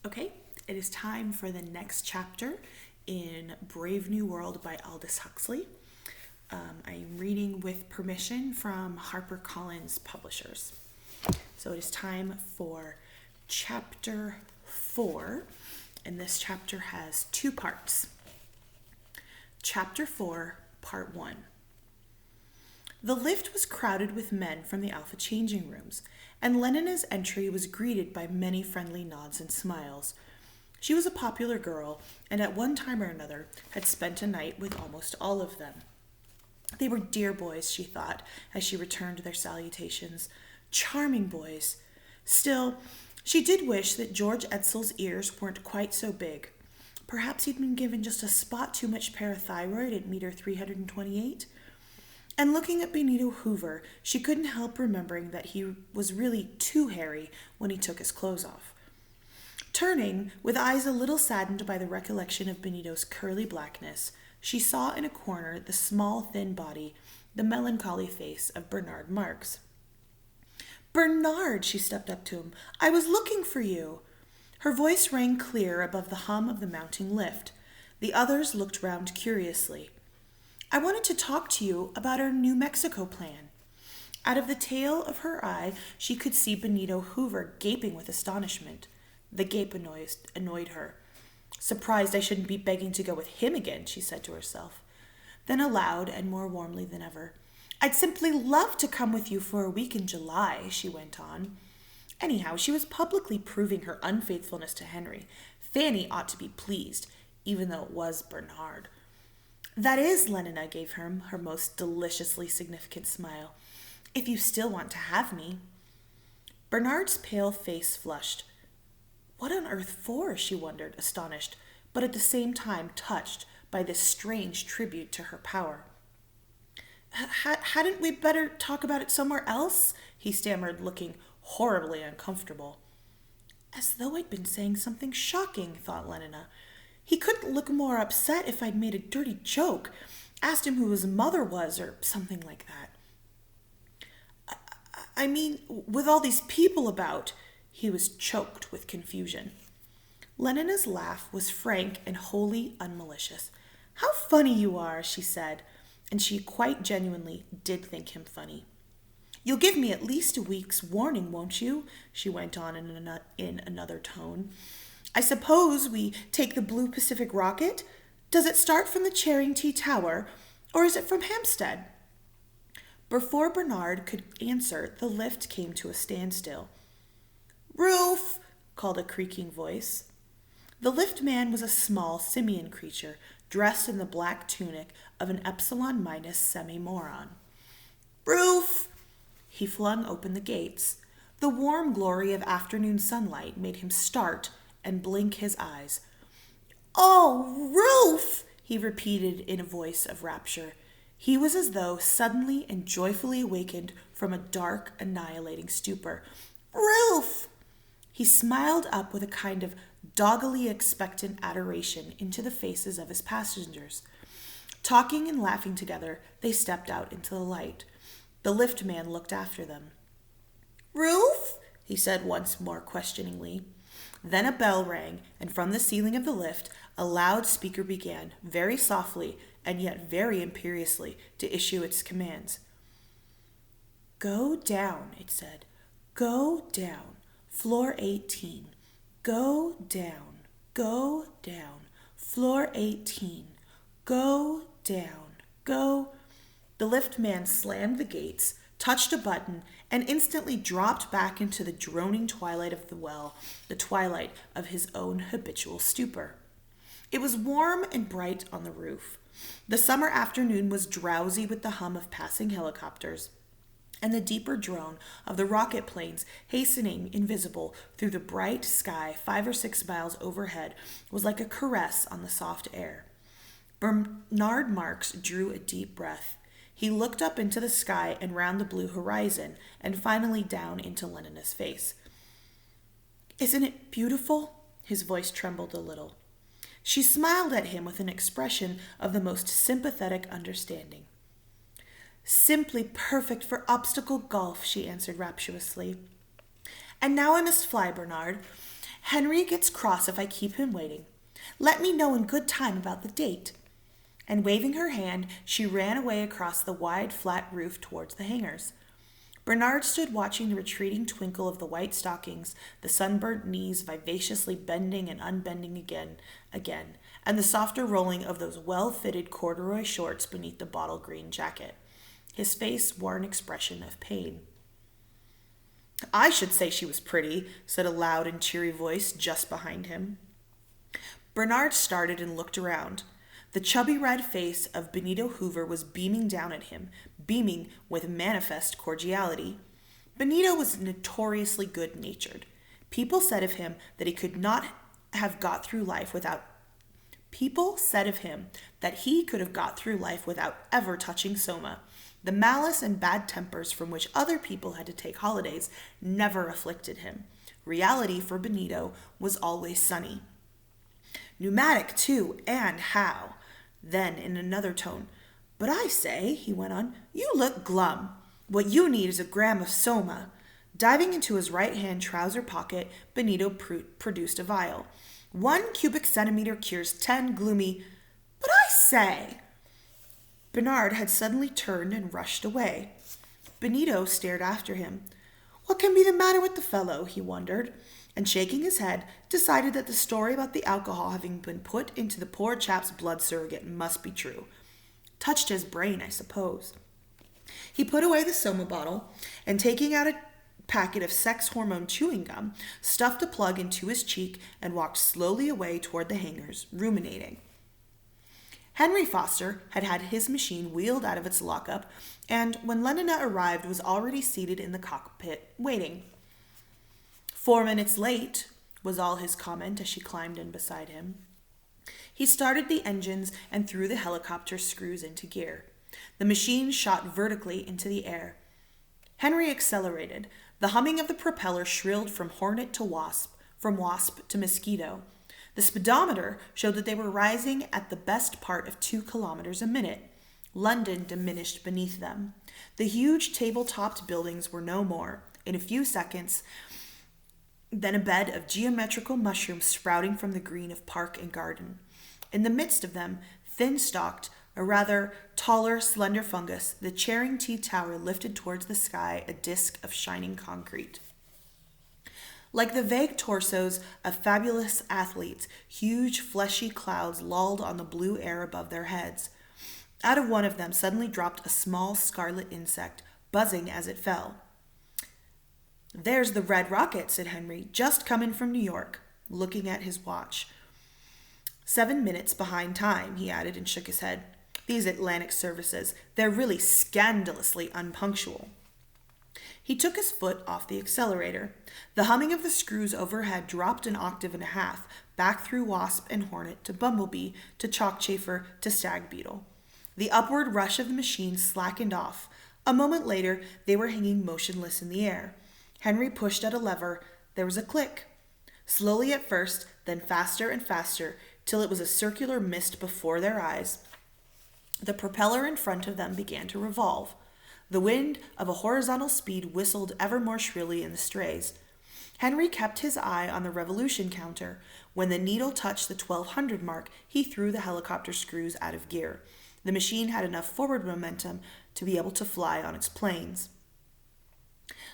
Okay, it is time for the next chapter in Brave New World by Aldous Huxley. I'm reading with permission from HarperCollins Publishers. So it is time for chapter 4, and this chapter has 2 parts. Chapter 4, Part 1. The lift was crowded with men from the Alpha changing rooms, and Lenina's entry was greeted by many friendly nods and smiles. She was a popular girl, and at one time or another had spent a night with almost all of them. They were dear boys, she thought, as she returned their salutations. Charming boys. Still, she did wish that George Edsell's ears weren't quite so big. Perhaps he'd been given just a spot too much parathyroid at meter 328. And looking at Benito Hoover, she couldn't help remembering that he was really too hairy when he took his clothes off. Turning, with eyes a little saddened by the recollection of Benito's curly blackness, she saw in a corner the small, thin body, the melancholy face of Bernard Marx. "Bernard," she stepped up to him, "I was looking for you." Her voice rang clear above the hum of the mounting lift. The others looked round curiously. "I wanted to talk to you about our New Mexico plan." Out of the tail of her eye, she could see Benito Hoover gaping with astonishment. The gape annoyed her. "Surprised I shouldn't be begging to go with him again," she said to herself. Then aloud, and more warmly than ever, "I'd simply love to come with you for a week in July," she went on. Anyhow, she was publicly proving her unfaithfulness to Henry. Fanny ought to be pleased, even though it was Bernard. "That is," Lenina gave her most deliciously significant smile, "if you still want to have me." Bernard's pale face flushed. What on earth for, she wondered, astonished, but at the same time touched by this strange tribute to her power. Hadn't we better talk about it somewhere else?" he stammered, looking horribly uncomfortable. As though I'd been saying something shocking, thought Lenina. He couldn't look more upset if I'd made a dirty joke, asked him who his mother was, or something like that. I mean, with all these people about. He was choked with confusion. Lenina's laugh was frank and wholly unmalicious. "How funny you are," she said, and she quite genuinely did think him funny. "You'll give me at least a week's warning, won't you?" she went on in another tone. "I suppose we take the Blue Pacific rocket? Does it start from the Charrington Tower, or is it from Hampstead?" Before Bernard could answer, the lift came to a standstill. "Roof!" called a creaking voice. The lift man was a small simian creature, dressed in the black tunic of an Epsilon minus semi-moron. "Roof!" He flung open the gates. The warm glory of afternoon sunlight made him start and blink his eyes. "Oh, Roof!" he repeated in a voice of rapture. He was as though suddenly and joyfully awakened from a dark, annihilating stupor. "Roof!" He smiled up with a kind of doggedly expectant adoration into the faces of his passengers. Talking and laughing together, they stepped out into the light. The lift man looked after them. "Roof?" he said once more questioningly. Then a bell rang, and from the ceiling of the lift, a loudspeaker began, very softly and yet very imperiously, to issue its commands. "Go down," it said. "Go down. Floor 18. Go down. Go down. Floor 18. Go down. Go." The lift man slammed the gates, touched a button, and instantly dropped back into the droning twilight of the well, the twilight of his own habitual stupor. It was warm and bright on the roof. The summer afternoon was drowsy with the hum of passing helicopters, and the deeper drone of the rocket planes hastening invisible through the bright sky 5 or 6 miles overhead was like a caress on the soft air. Bernard Marx drew a deep breath. He looked up into the sky and round the blue horizon, and finally down into Lenina's face. "Isn't it beautiful?" His voice trembled a little. She smiled at him with an expression of the most sympathetic understanding. "Simply perfect for obstacle golf," she answered rapturously. "And now I must fly, Bernard. Henry gets cross if I keep him waiting. Let me know in good time about the date. And waving her hand, she ran away across the wide, flat roof towards the hangars. Bernard stood watching the retreating twinkle of the white stockings, the sunburnt knees vivaciously bending and unbending again, and the softer rolling of those well-fitted corduroy shorts beneath the bottle green jacket. His face wore an expression of pain. I should say she was pretty, said a loud and cheery voice just behind him. Bernard started and looked around. The chubby red face of Benito Hoover was beaming down at him, beaming with manifest cordiality. Benito was notoriously good-natured. People said of him that he could not have got through life without ever touching Soma. The malice and bad tempers from which other people had to take holidays never afflicted him. Reality for Benito was always sunny. Pneumatic, too, and how? Then, in another tone, but I say, he went on, you look glum. What you need is a gram of Soma. Diving into his right-hand trouser pocket, Benito produced a vial. 1 cubic centimeter cures 10 gloomy... But I say... Bernard had suddenly turned and rushed away. Benito stared after him. What can be the matter with the fellow, he wondered, and shaking his head, decided that the story about the alcohol having been put into the poor chap's blood surrogate must be true. Touched his brain, I suppose. He put away the Soma bottle, and taking out a packet of sex hormone chewing gum, stuffed a plug into his cheek and walked slowly away toward the hangars, ruminating. Henry Foster had had his machine wheeled out of its lockup, and when Lenina arrived was already seated in the cockpit, waiting. 4 minutes late, was all his comment as she climbed in beside him. He started the engines and threw the helicopter screws into gear. The machine shot vertically into the air. Henry accelerated. The humming of the propeller shrilled from hornet to wasp, from wasp to mosquito. The speedometer showed that they were rising at the best part of 2 kilometers a minute. London diminished beneath them. The huge table-topped buildings were no more. In a few seconds, then a bed of geometrical mushrooms sprouting from the green of park and garden. In the midst of them, thin-stalked, a rather taller, slender fungus, the Charing T Tower lifted towards the sky a disk of shining concrete. Like the vague torsos of fabulous athletes, huge fleshy clouds lolled on the blue air above their heads. Out of one of them suddenly dropped a small scarlet insect, buzzing as it fell. There's the red rocket, said Henry, just come in from New York, looking at his watch. 7 minutes behind time, he added and shook his head. These Atlantic services, they're really scandalously unpunctual. He took his foot off the accelerator. The humming of the screws overhead dropped an octave and a half, back through wasp and hornet to bumblebee to cockchafer to stag beetle. The upward rush of the machine slackened off. A moment later, they were hanging motionless in the air. Henry pushed at a lever. There was a click. Slowly at first, then faster and faster, till it was a circular mist before their eyes. The propeller in front of them began to revolve. The wind of a horizontal speed whistled ever more shrilly in the strays. Henry kept his eye on the revolution counter. When the needle touched the 1200 mark, he threw the helicopter screws out of gear. The machine had enough forward momentum to be able to fly on its planes.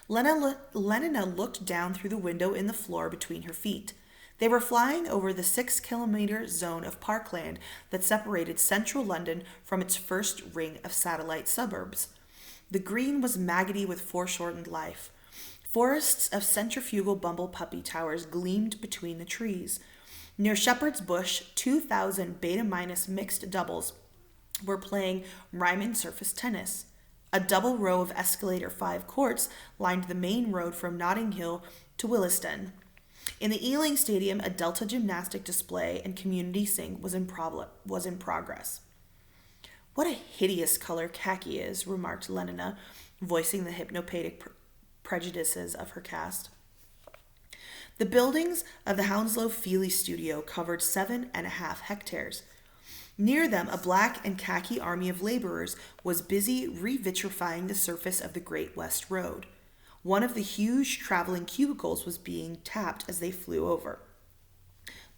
Lenina looked down through the window in the floor between her feet. They were flying over the 6-kilometer zone of parkland that separated central London from its first ring of satellite suburbs. The green was maggoty with foreshortened life. Forests of centrifugal bumble puppy towers gleamed between the trees. Near Shepherd's Bush, 2,000 beta-minus mixed doubles were playing Ryman surface tennis. A double row of escalator 5 courts lined the main road from Notting Hill to Willesden. In the Ealing Stadium, a Delta gymnastic display and community sing was in progress. What a hideous color khaki is, remarked Lenina, voicing the hypnopathic prejudices of her caste. The buildings of the Hounslow Feely studio covered 7.5 hectares. Near them, a black and khaki army of laborers was busy revitrifying the surface of the Great West Road. One of the huge traveling cubicles was being tapped as they flew over.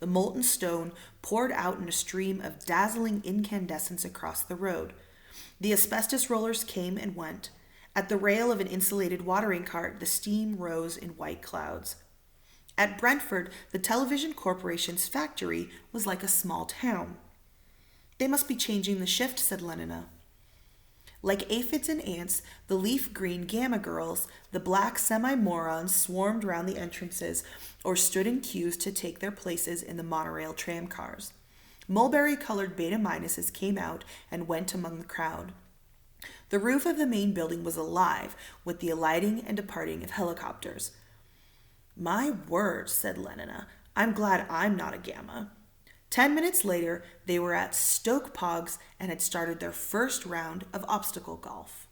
The molten stone poured out in a stream of dazzling incandescence across the road. The asbestos rollers came and went. At the rail of an insulated watering cart, the steam rose in white clouds. At Brentford, the television corporation's factory was like a small town. "They must be changing the shift," said Lenina. Like aphids and ants, the leaf-green gamma girls, the black semi-morons swarmed round the entrances or stood in queues to take their places in the monorail tramcars. Mulberry-colored beta-minuses came out and went among the crowd. The roof of the main building was alive with the alighting and departing of helicopters. "My word," said Lenina, "I'm glad I'm not a gamma." 10 minutes later, they were at Stoke Pogs and had started their first round of obstacle golf.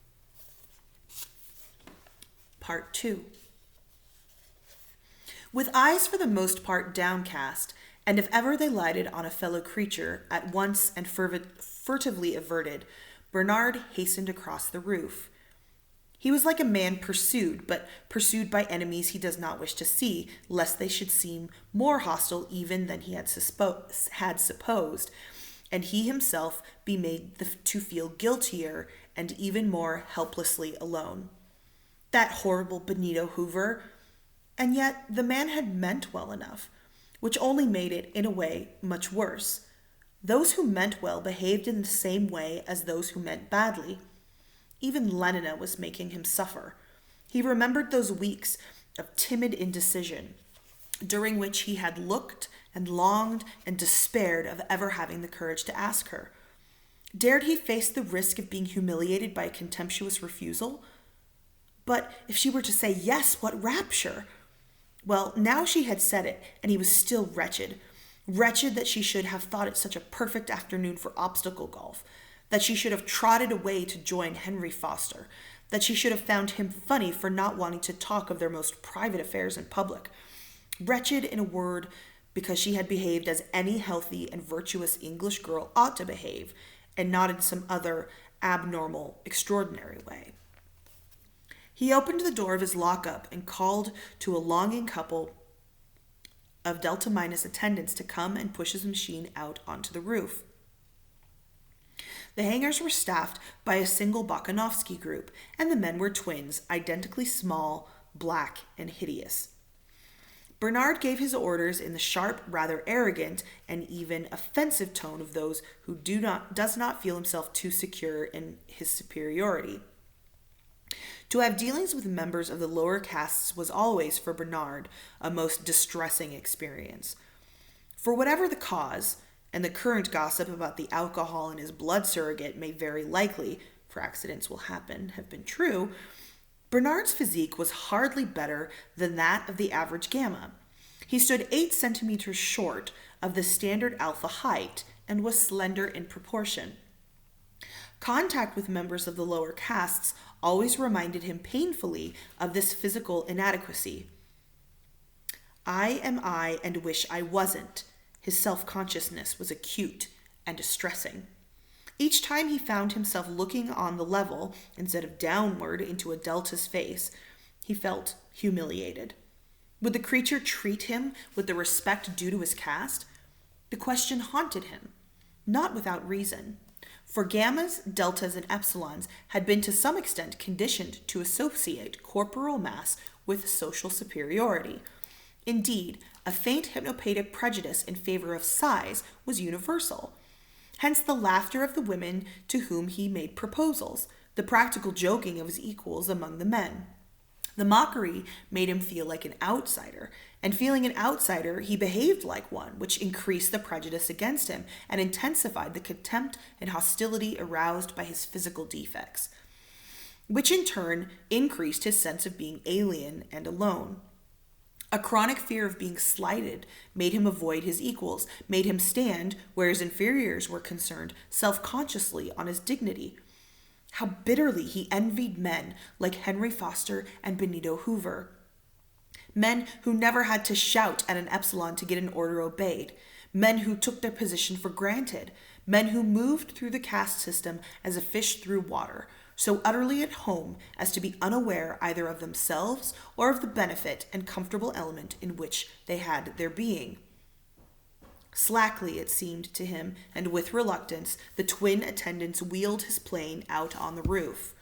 Part 2. With eyes for the most part downcast, and if ever they lighted on a fellow creature, at once and furtively averted, Bernard hastened across the roof. He was like a man pursued, but pursued by enemies he does not wish to see, lest they should seem more hostile even than he had supposed, and he himself be made to feel guiltier and even more helplessly alone. That horrible Benito Hoover! And yet the man had meant well enough, which only made it, in a way, much worse. Those who meant well behaved in the same way as those who meant badly. Even Lenina was making him suffer. He remembered those weeks of timid indecision, during which he had looked and longed and despaired of ever having the courage to ask her. Dared he face the risk of being humiliated by a contemptuous refusal? But if she were to say yes, what rapture! Well, now she had said it, and he was still wretched. Wretched that she should have thought it such a perfect afternoon for obstacle golf, that she should have trotted away to join Henry Foster, that she should have found him funny for not wanting to talk of their most private affairs in public. Wretched, in a word, because she had behaved as any healthy and virtuous English girl ought to behave, and not in some other abnormal, extraordinary way. He opened the door of his lockup and called to a longing couple of Delta Minus attendants to come and push his machine out onto the roof. The hangars were staffed by a single Bakanovsky group, and the men were twins, identically small, black, and hideous. Bernard gave his orders in the sharp, rather arrogant, and even offensive tone of those who does not feel himself too secure in his superiority. To have dealings with members of the lower castes was always, for Bernard, a most distressing experience. For whatever the cause, and the current gossip about the alcohol in his blood surrogate may very likely, for accidents will happen, have been true, Bernard's physique was hardly better than that of the average gamma. He stood 8 centimeters short of the standard alpha height and was slender in proportion. Contact with members of the lower castes always reminded him painfully of this physical inadequacy. I am I and wish I wasn't. His self-consciousness was acute and distressing. Each time he found himself looking on the level instead of downward into a delta's face, he felt humiliated. Would the creature treat him with the respect due to his caste? The question haunted him, not without reason. For gammas, deltas, and epsilons had been to some extent conditioned to associate corporal mass with social superiority. Indeed, a faint hypnopated prejudice in favor of size was universal. Hence the laughter of the women to whom he made proposals, the practical joking of his equals among the men. The mockery made him feel like an outsider, and feeling an outsider, he behaved like one, which increased the prejudice against him and intensified the contempt and hostility aroused by his physical defects, which in turn increased his sense of being alien and alone. A chronic fear of being slighted made him avoid his equals, made him stand, where his inferiors were concerned, self-consciously on his dignity. How bitterly he envied men like Henry Foster and Benito Hoover. Men who never had to shout at an epsilon to get an order obeyed. Men who took their position for granted. Men who moved through the caste system as a fish through water, so utterly at home as to be unaware either of themselves or of the benefit and comfortable element in which they had their being. Slackly, it seemed to him, and with reluctance, the twin attendants wheeled his plane out on the roof.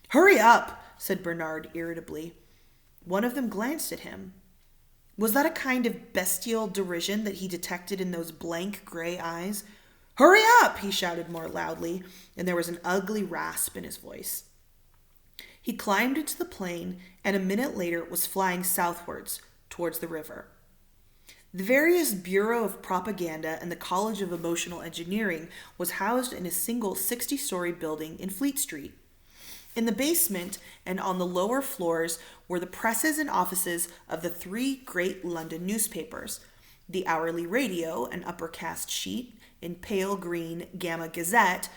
"Hurry up," said Bernard irritably. One of them glanced at him. Was that a kind of bestial derision that he detected in those blank gray eyes? "Hurry up," he shouted more loudly, and there was an ugly rasp in his voice. He climbed into the plane, and a minute later was flying southwards, towards the river. The various Bureau of Propaganda and the College of Emotional Engineering was housed in a single 60-story building in Fleet Street. In the basement and on the lower floors were the presses and offices of the three great London newspapers, the Hourly Radio, an upper-cast sheet, in pale green Gamma Gazette,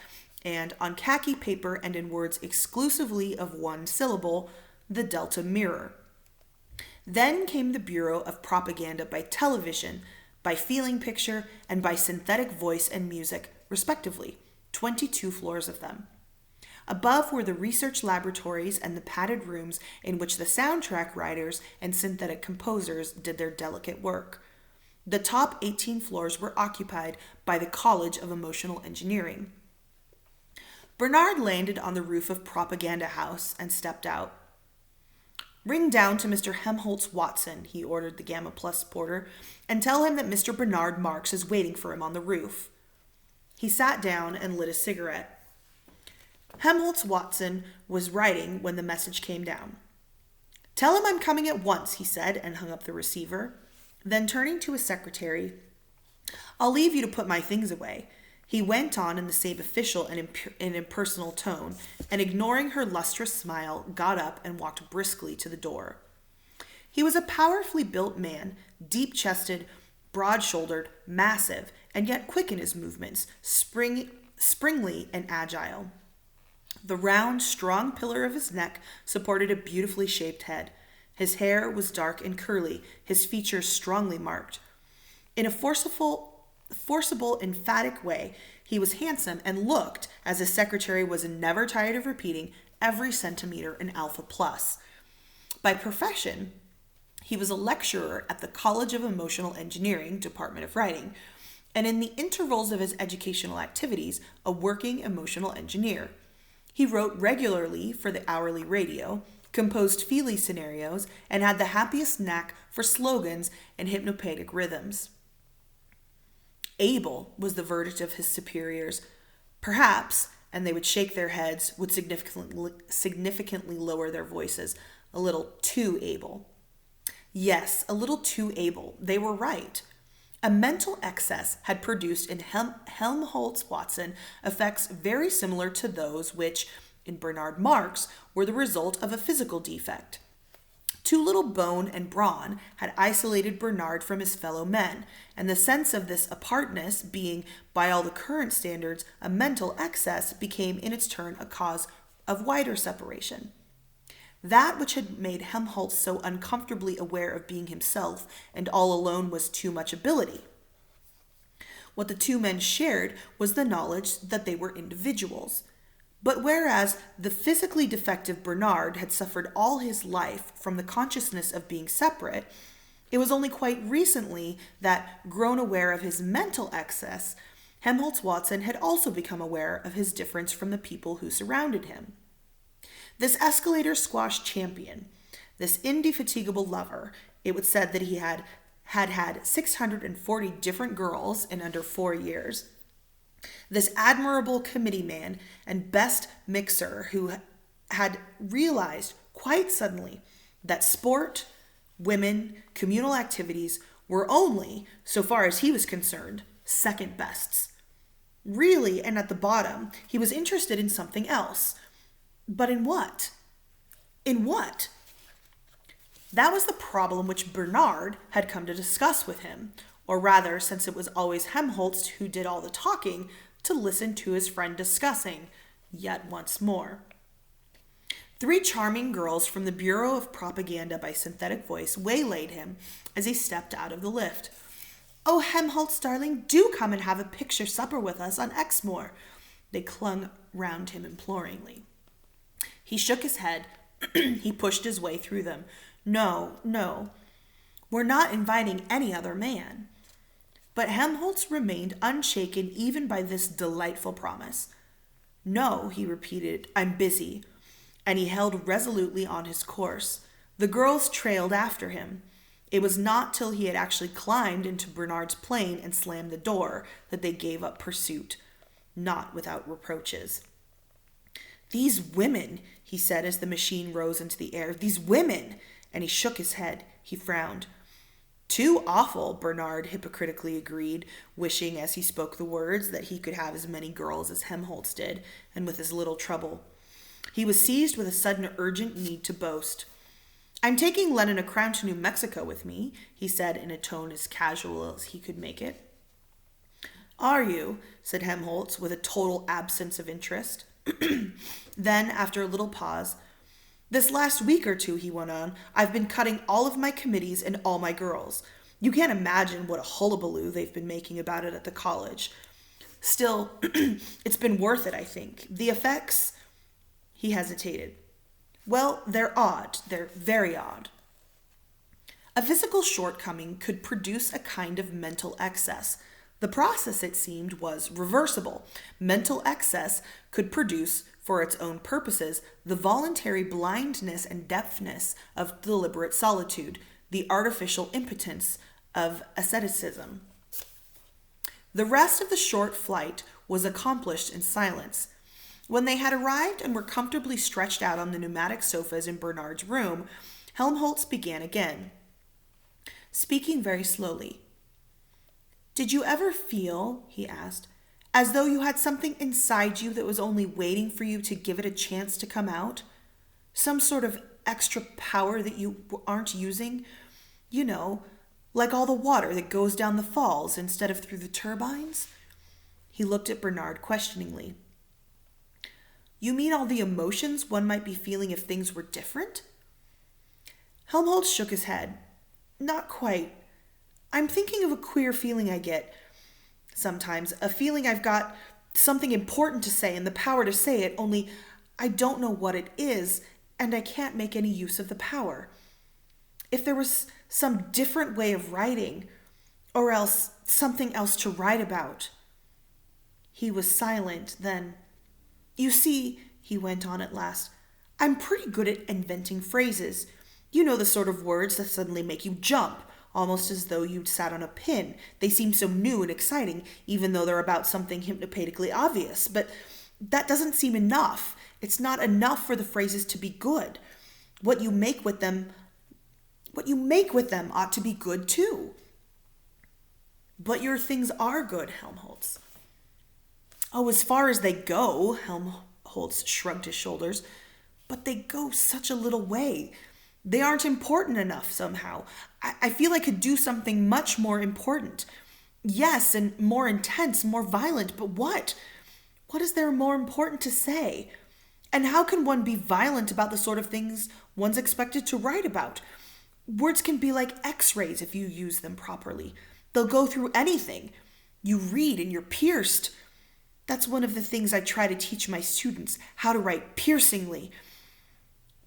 and on khaki paper and in words exclusively of one syllable, the Delta Mirror. Then came the Bureau of Propaganda by television, by feeling picture, and by synthetic voice and music, respectively, 22 floors of them. Above were the research laboratories and the padded rooms in which the soundtrack writers and synthetic composers did their delicate work. The top 18 floors were occupied by the College of Emotional Engineering. Bernard landed on the roof of Propaganda House and stepped out. "Ring down to Mr. Helmholtz Watson," he ordered the Gamma Plus porter, "and tell him that Mr. Bernard Marx is waiting for him on the roof." He sat down and lit a cigarette. Helmholtz Watson was writing when the message came down. "Tell him I'm coming at once," he said, and hung up the receiver. Then turning to his secretary, "I'll leave you to put my things away," he went on in the same official and impersonal tone, and ignoring her lustrous smile, got up and walked briskly to the door. He was a powerfully built man, deep-chested, broad-shouldered, massive, and yet quick in his movements, springly and agile. The round, strong pillar of his neck supported a beautifully shaped head. His hair was dark and curly, his features strongly marked. In a forcible, emphatic way, he was handsome and looked, as his secretary was never tired of repeating, every centimeter an alpha plus. By profession, he was a lecturer at the College of Emotional Engineering, Department of Writing, and in the intervals of his educational activities, a working emotional engineer. He wrote regularly for the Hourly Radio, composed feely scenarios, and had the happiest knack for slogans and hypnopædic rhythms. Able was the verdict of his superiors. Perhaps, and they would shake their heads, would significantly lower their voices, a little too able. Yes, a little too able. They were right. A mental excess had produced in Helmholtz Watson effects very similar to those which, in Bernard Marx, were the result of a physical defect. Too little bone and brawn had isolated Bernard from his fellow men, and the sense of this apartness being, by all the current standards, a mental excess, became in its turn a cause of wider separation. That which had made Helmholtz so uncomfortably aware of being himself and all alone was too much ability. What the two men shared was the knowledge that they were individuals. But whereas the physically defective Bernard had suffered all his life from the consciousness of being separate, it was only quite recently that, grown aware of his mental excess, Helmholtz Watson had also become aware of his difference from the people who surrounded him. This escalator squash champion, this indefatigable lover, it was said that he had 640 different girls in under 4 years. This admirable committee man and best mixer who had realized quite suddenly that sport, women, communal activities were only, so far as he was concerned, second bests. Really, and at the bottom, he was interested in something else. But in what? In what? That was the problem which Bernard had come to discuss with him, or rather, since it was always Helmholtz who did all the talking, to listen to his friend discussing, yet once more. 3 charming girls from the Bureau of Propaganda by Synthetic Voice waylaid him as he stepped out of the lift. "Oh, Helmholtz, darling, do come and have a picture supper with us on Exmoor." They clung round him imploringly. He shook his head. He pushed his way through them. No, no. We're not inviting any other man. But Helmholtz remained unshaken even by this delightful promise. No, he repeated, I'm busy. And he held resolutely on his course. The girls trailed after him. It was not till he had actually climbed into Bernard's plane and slammed the door that they gave up pursuit, not without reproaches. These women, he said as the machine rose into the air, these women, and he shook his head. He frowned. Too awful, Bernard hypocritically agreed, wishing as he spoke the words that he could have as many girls as Helmholtz did, and with as little trouble. He was seized with a sudden urgent need to boast. I'm taking Lenina Crown to New Mexico with me, he said in a tone as casual as he could make it. Are you? Said Helmholtz with a total absence of interest. Then, after a little pause, this last week or two, he went on, I've been cutting all of my committees and all my girls. You can't imagine what a hullabaloo they've been making about it at the college. Still, it's been worth it, I think. The effects... He hesitated. Well, they're odd. They're very odd. A physical shortcoming could produce a kind of mental excess. The process, it seemed, was reversible. Mental excess could produce, for its own purposes, the voluntary blindness and deafness of deliberate solitude, the artificial impotence of asceticism. The rest of the short flight was accomplished in silence. When they had arrived and were comfortably stretched out on the pneumatic sofas in Bernard's room, Helmholtz began again, speaking very slowly. Did you ever feel, he asked, as though you had something inside you that was only waiting for you to give it a chance to come out? Some sort of extra power that you aren't using? You know, like all the water that goes down the falls instead of through the turbines? He looked at Bernard questioningly. You mean all the emotions one might be feeling if things were different? Helmholtz shook his head. Not quite. I'm thinking of a queer feeling I get sometimes, a feeling I've got something important to say and the power to say it, only I don't know what it is, and I can't make any use of the power. If there was some different way of writing, or else something else to write about. He was silent then. You see, he went on at last, I'm pretty good at inventing phrases. You know, the sort of words that suddenly make you jump, almost as though you'd sat on a pin. They seem so new and exciting, even though they're about something hypnopatically obvious. But that doesn't seem enough. It's not enough for the phrases to be good. What you make with them ought to be good too. But your things are good, Helmholtz. Oh, as far as they go, Helmholtz shrugged his shoulders, but they go such a little way. They aren't important enough somehow. I feel I could do something much more important. Yes, and more intense, more violent, but what? What is there more important to say? And how can one be violent about the sort of things one's expected to write about? Words can be like X-rays if you use them properly. They'll go through anything. You read and you're pierced. That's one of the things I try to teach my students, how to write piercingly.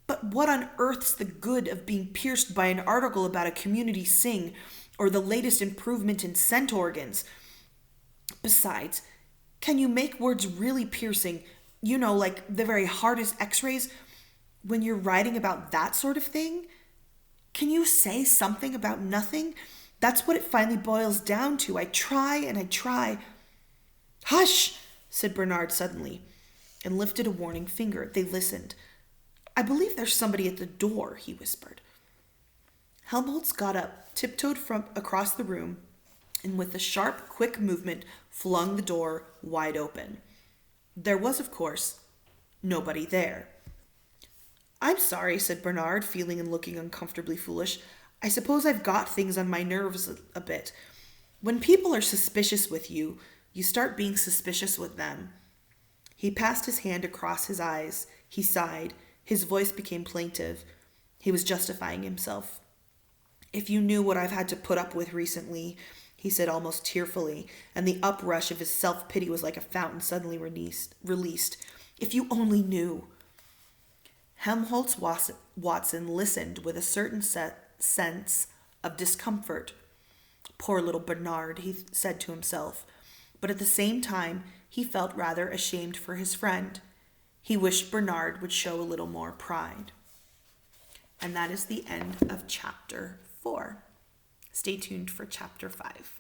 But what on earth's the good of being pierced by an article about a community sing or the latest improvement in scent organs? Besides, can you make words really piercing, you know, like the very hardest X-rays, when you're writing about that sort of thing? Can you say something about nothing? That's what it finally boils down to. I try and I try. Hush! Said Bernard suddenly, and lifted a warning finger. They listened. I believe there's somebody at the door, he whispered. Helmholtz got up, tiptoed across the room, and with a sharp, quick movement, flung the door wide open. There was, of course, nobody there. I'm sorry, said Bernard, feeling and looking uncomfortably foolish. I suppose I've got things on my nerves a bit. When people are suspicious with you, you start being suspicious with them. He passed his hand across his eyes. He sighed. His voice became plaintive. He was justifying himself. If you knew what I've had to put up with recently, he said almost tearfully, and the uprush of his self-pity was like a fountain suddenly released. If you only knew. Watson listened with a certain sense of discomfort. Poor little Bernard, he said to himself, but at the same time he felt rather ashamed for his friend. He wished Bernard would show a little more pride. And that is the end of chapter 4. Stay tuned for chapter 5.